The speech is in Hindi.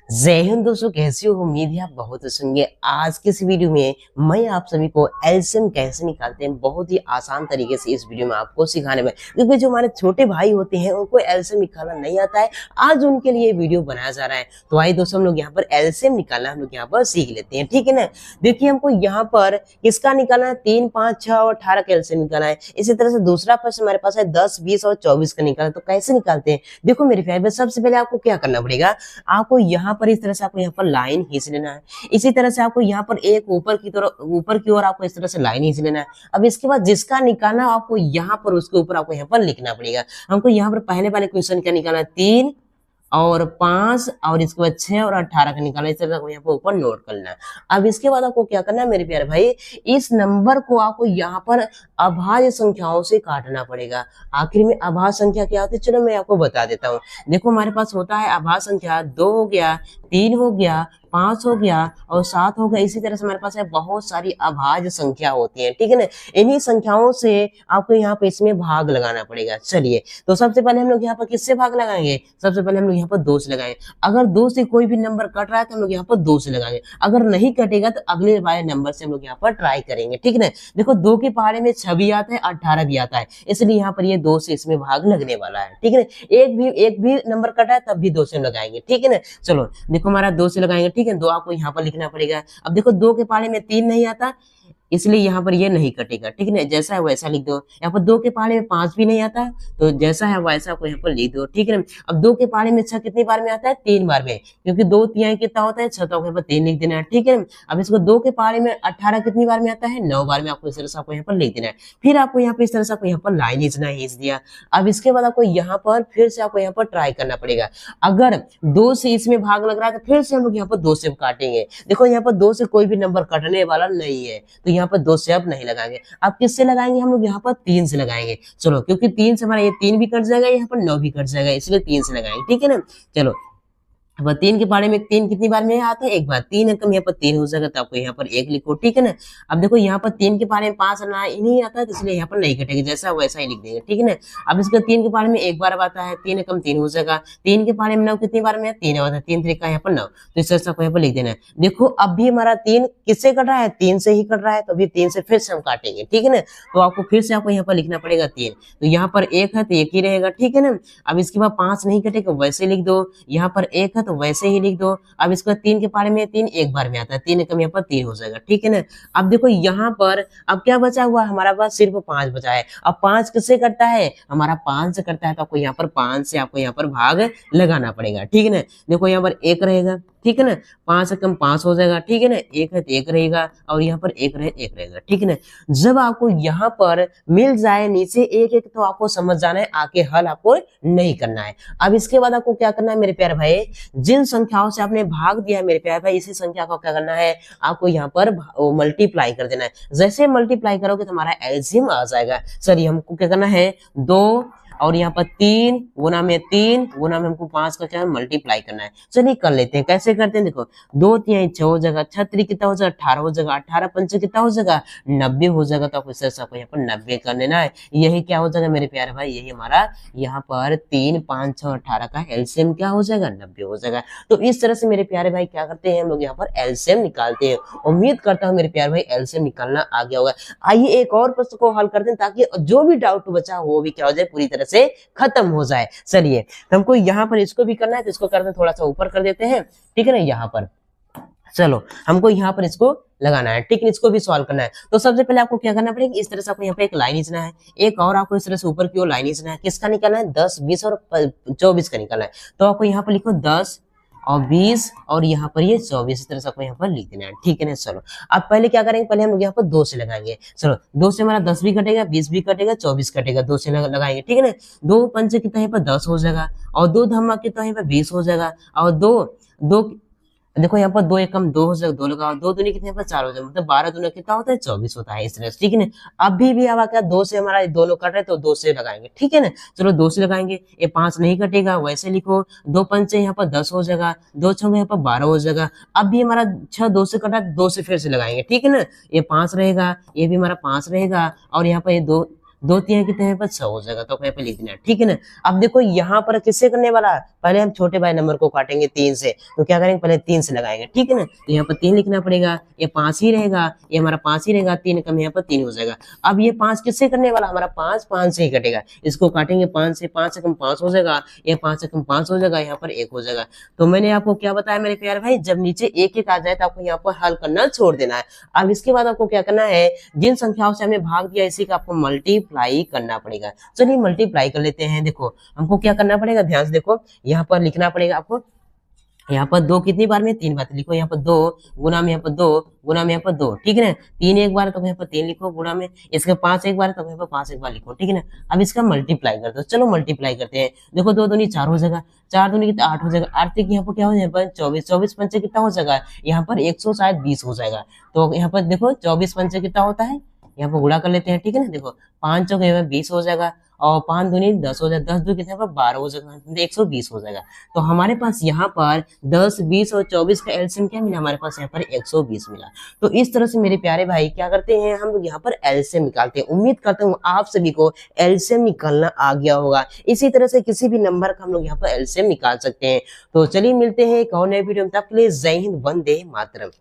जय हिंद दोस्तों, कैसे हो? उम्मीद है आप बहुत अच्छे होंगे। आज के इस वीडियो में मैं आप सभी को एलसीएम कैसे निकालते हैं बहुत ही आसान तरीके से इस वीडियो में आपको सिखाने में, क्योंकि जो हमारे छोटे भाई होते हैं उनको एलसीएम निकालना नहीं आता है। आज उनके लिए वीडियो बनाया जा रहा है। तो आइए दोस्तों, हम लोग यहाँ पर एलसीएम निकालना हम लोग यहाँ पर सीख लेते हैं, ठीक है ना। देखिए, हमको यहाँ पर किसका निकालना है? 3, 5, 6 और 18 का एलसीएम निकालना है। इसी तरह से दूसरा प्रश्न हमारे पास है 10, 20 और 24 का निकालना। तो कैसे निकालते हैं? देखो मेरे प्यारे बच्चे, सबसे पहले आपको क्या करना पड़ेगा, आपको यहाँ पर इस तरह से आपको यहाँ पर लाइन खींच लेना है। इसी तरह से आपको यहाँ पर एक ऊपर की ओर आपको इस तरह से लाइन खींच लेना है। अब इसके बाद जिसका निकालना आपको यहाँ पर उसके ऊपर आपको यहाँ पर लिखना पड़ेगा। हमको यहाँ पर पहले वाले क्वेश्चन का निकालना है 3 और 5 और इसके बाद 6 और 18 का निकालना। इस तरह से यहाँ पर ऊपर नोट करना है। अब इसके बाद आपको क्या करना है मेरे प्यारे भाई, इस नंबर को आपको यहाँ पर अभाज्य संख्याओं से काटना पड़ेगा। आखिर में अभाज्य संख्या क्या होती है, चलो मैं आपको बता देता हूँ। देखो, हमारे पास होता है अभाज्य संख्या 2 हो गया, 3 हो गया, 5 हो गया और 7 हो गया। इसी तरह से हमारे पास है बहुत सारी अभाज्य संख्या होती है, ठीक है ना। इन्हीं संख्याओं से आपको यहाँ पे इसमें भाग लगाना पड़ेगा। चलिए, तो सबसे पहले हम लोग यहाँ पर किससे भाग लगाएंगे? सबसे पहले हम लोग यहाँ पर 2 से लगाएंगे। अगर 2 से कोई भी नंबर कट रहा है तो हम लोग यहाँ पर 2 से लगाएंगे। अगर नहीं कटेगा तो अगले वाले नंबर से हम लोग यहाँ पर ट्राई करेंगे, ठीक है ना। देखो, 2 के पहाड़े में 6 भी आता है, 18 भी आता है, इसलिए यहाँ पर ये 2 से इसमें भाग लगने वाला है, ठीक है ना। एक भी नंबर कटा है तब भी 2 से लगाएंगे, ठीक है ना। चलो देखो, हमारा 2 से लगाएंगे, ठीक है। 2 आपको यहाँ पर लिखना पड़ेगा। अब देखो, 2 के पहाड़े में 3 नहीं आता, इसलिए यहाँ पर ये नहीं कटेगा, ठीक है ना। जैसा है वैसा लिख दो। यहाँ पर 2 के पहाड़े में 5 भी नहीं आता, तो जैसा है वैसा आपको यहाँ पर लिख दो, ठीक है ना। अब 2 के पहाड़े में 6 कितनी बार में आता है? 3 बार में, क्योंकि 2 तिहाई कितना होता है? 6, तो यहाँ पर 3 लिख देना है, ठीक है ना। अब इसको 2 के पहाड़े में 18 कितनी बार में आता है? 9 बार में। आपको इस तरह से आपको यहाँ पर लिख देना है। फिर आपको यहाँ पे इस तरह से आपको यहाँ पर लाइन खींचना है, खींच दिया। अब इसके बाद आपको यहाँ पर फिर से आपको यहाँ पर ट्राई करना पड़ेगा। अगर 2 से इसमें भाग लग रहा है तो फिर से हम लोग यहाँ पर 2 से काटेंगे। देखो, यहाँ पर 2 से कोई भी नंबर कटने वाला नहीं है, तो यहाँ पर 2 से अब नहीं लगाएंगे। अब किससे लगाएंगे? हम लोग यहाँ पर 3 से लगाएंगे। चलो, क्योंकि 3 से हमारा ये 3 भी कट जाएगा, यहाँ पर 9 भी कट जाएगा, इसलिए 3 से लगाएंगे, ठीक है ना। चलो, अब 3 के बारे में 3 कितनी बार में आता है? एक बार। 3 एकम यहाँ पर 3 हो जाएगा, तो आपको यहाँ पर 1 लिखो, ठीक है ना। अब देखो, यहाँ पर 3 के बारे में 5 आना नहीं आता है, तो इसलिए यहाँ पर नहीं कटेगा, जैसा वैसा ही लिख देंगे, ठीक है ना। अब इसका 3 के बारे में 1 बार आता है, 3 एकम 3 हो जाएगा। 3 के बारे में 9 कितनी बार में? 3 आता है, 3 तरीका यहाँ पर 9, तो इस तरह से आपको यहाँ पर लिख देना है। देखो, अब भी हमारा 3 किससे कट रहा है? 3 से ही कट रहा है, तो अभी 3 से फिर से हम काटेंगे, ठीक है ना। तो आपको फिर से आपको यहाँ पर लिखना पड़ेगा 3, तो यहाँ पर 1 है तो 1 ही रहेगा, ठीक है ना। अब इसके बाद 5 नहीं कटेगा, वैसे लिख दो। यहाँ पर 1 है तो वैसे ही लिख दो। अब इसको 3 के पहाड़े में 3 एक बार में आता है, 3 एकम यहाँ पर 3 हो जाएगा, ठीक है ना। अब देखो, यहाँ पर अब क्या बचा हुआ? हमारा पास सिर्फ 5 बचा है। अब 5 किससे करता है? हमारा 5 से करता है, तो आपको यहाँ पर 5 से आपको यहाँ पर भाग लगाना पड़ेगा, ठीक है ना। देखो, यहाँ पर 1 रहेगा, ठीक है ना। 5 एकम 5 हो जाएगा, ठीक है ना। 1 है तो 1 रहेगा, और यहाँ पर 1 रहेगा, ठीक है ना। जब आपको यहाँ पर मिल जाए नीचे 1 तो आपको समझ जाना है, आके हल आपको नहीं करना है। अब इसके बाद आपको क्या करना है मेरे प्यारे भाई, जिन संख्याओं से आपने भाग दिया है मेरे प्यारे भाई, इसी संख्या को क्या करना है, आपको यहाँ पर मल्टीप्लाई कर देना है। जैसे मल्टीप्लाई करोगे तो हमारा एलसीएम आ जाएगा। चलिए, हमको क्या करना है, 2 और यहाँ पर 3 गुना में 3 गुना में हमको 5 का क्या मल्टीप्लाई करना है। चलिए कर लेते हैं। कैसे करते हैं? देखो, 2 तिहाई 6 हो जाएगा, 6 3 कितना हो जाएगा? 18 हो जाएगा, 18 पंच कितना हो जाएगा? 90 हो जाएगा। तो आपको इस तरह से आपको यहाँ पर 90 कर लेना है। यही क्या हो जाएगा मेरे प्यारे भाई, यही हमारा यहाँ पर 3, 5, 6, 18 का एलसीएम क्या हो जाएगा? 90 हो जाएगा। तो इस तरह से मेरे प्यारे भाई क्या करते हैं, हम लोग यहाँ पर एलसीएम निकालते हैं। उम्मीद करता हूँ मेरे प्यारे भाई एलसीएम निकालना आ गया होगा। आइए एक और प्रश्न को हल करते हैं, ताकि जो भी डाउट बचा हो वो भी क्या हो जाए, पूरी तरह से खत्म हो जाए। चलिए, तो हमको यहाँ पर इसको भी करना है, तो इसको करते हैं, थोड़ा सा ऊपर कर देते हैं, ठीक है ना। यहाँ पर चलो, हमको यहाँ पर इसको लगाना है, ठीक है। इसको भी सॉल्व करना है। तो सबसे पहले आपको क्या करना पड़ेगा, इस तरह से आपको यहाँ पे एक लाइन खींचना है, एक और आपको इस तरह से ऊपर की ओर लाइन खींचना है। किसका निकालना है? 10, 20 और 24 का निकालना है। तो आपको यहाँ पर लिखो 10 और 20 और यहाँ पर ये 24, इस तरह से आपको यहाँ पर लिख देना है, ठीक है ना। चलो, अब पहले क्या करेंगे, पहले हम लोग यहाँ पर 2 से लगाएंगे। चलो, 2 से हमारा 10 भी कटेगा, 20 भी कटेगा, 24 कटेगा, 2 से लगाएंगे, ठीक है ना। 2 पंच कितना यहाँ पर 10 हो जाएगा, और 2 धम्मा कितना यहाँ पर 20 हो जाएगा, और 2 देखो, यहाँ पर 2 एकम 2 हो जाएगा, 2 लगाओ, 2 दूनी कितने पर 4 हो जाएगा, मतलब 12 दूना कितना होता है? 24 होता है, इस तरह से, ठीक है ना। अभी भी अब क्या 2 से हमारा दोनों कट रहे, तो 2 से लगाएंगे, ठीक है ना। चलो, 2 से लगाएंगे। ये 5 नहीं कटेगा, वैसे लिखो। 2 पंचे यहाँ पर 10 हो जाएगा, 2 छंगे यहाँ पर 12 हो जाएगा। अब भी हमारा 6 2 से कटा, 2 से फिर से लगाएंगे, ठीक है ना। ये 5 रहेगा, ये भी हमारा 5 रहेगा, और यहाँ पर ये 2 दो तीन कितने यहाँ पर 6 हो जाएगा, तो यहाँ पे लिख देना, ठीक है ना। अब देखो यहाँ पर किससे करने वाला है, पहले हम छोटे भाई नंबर को काटेंगे 3 से, तो क्या करेंगे पहले 3 से लगाएंगे, ठीक है ना। तो यहाँ पर 3 लिखना पड़ेगा, ये 5 ही रहेगा, ये हमारा 5 ही रहेगा, 3 कम यहाँ पर 3 हो जाएगा। अब ये 5 किससे करने वाला, हमारा 5 से ही कटेगा, इसको काटेंगे 5 से, 5 से कम 5 हो जाएगा, ये 5 से कम 5 हो जाएगा, यहाँ पर 1 हो जाएगा। तो मैंने आपको क्या बताया मेरे प्यारे भाई, जब नीचे एक एक आ जाए तो आपको यहाँ पर हल करना छोड़ देना है। अब इसके बाद आपको क्या करना है, जिन संख्याओं से हमने भाग दिया इसी का आपको मल्टीप्लाई करना पड़ेगा। चलिए मल्टीप्लाई कर लेते हैं। देखो हमको क्या करना पड़ेगा, ध्यान से देखो, यहाँ पर लिखना पड़ेगा आपको, यहाँ पर 2 कितनी बार में, 3 बार, लिखो यहाँ पर 2 गुना में यहाँ पर 2 गुना में यहाँ पर 2, ठीक है ना। 3 एक बार तो यहाँ पर 3 लिखो गुना में, इसका 5 एक बार तो यहाँ पर 5 एक बार लिखो, ठीक है ना। अब इसका मल्टीप्लाई कर दो, चलो मल्टीप्लाई करते हैं। देखो 2 दूनी 4 हो जाएगा, 4 दूनी कितना 8 हो जाएगा, 8 तक यहाँ पर क्या हो जाएगा 24, 24 पंचे कितना हो जाएगा, यहाँ पर 120 हो जाएगा। तो यहाँ पर देखो 24 पंचे कितना होता है, यहाँ पर गुणा कर लेते हैं, ठीक है ना। देखो 5 चौके 20 हो जाएगा, और 5 दूनी 10 हो जाएगा, 10 दो कितने पर 12 हो जाएगा, 120 हो जाएगा। तो हमारे पास यहाँ पर 10, 20 और 24 का एलसीएम क्या मिला, हमारे पास यहाँ पर 120 मिला। तो इस तरह से मेरे प्यारे भाई क्या करते हैं, हम लोग यहाँ पर एलसीएम निकालते हैं। उम्मीद करता हूँ आप सभी को एलसीएम निकालना आ गया होगा। इसी तरह से किसी भी नंबर का हम लोग यहाँ पर एलसीएम निकाल सकते हैं। तो चलिए मिलते हैं एक और नए वीडियो में, तब के लिए जय हिंद, वंदे मातरम।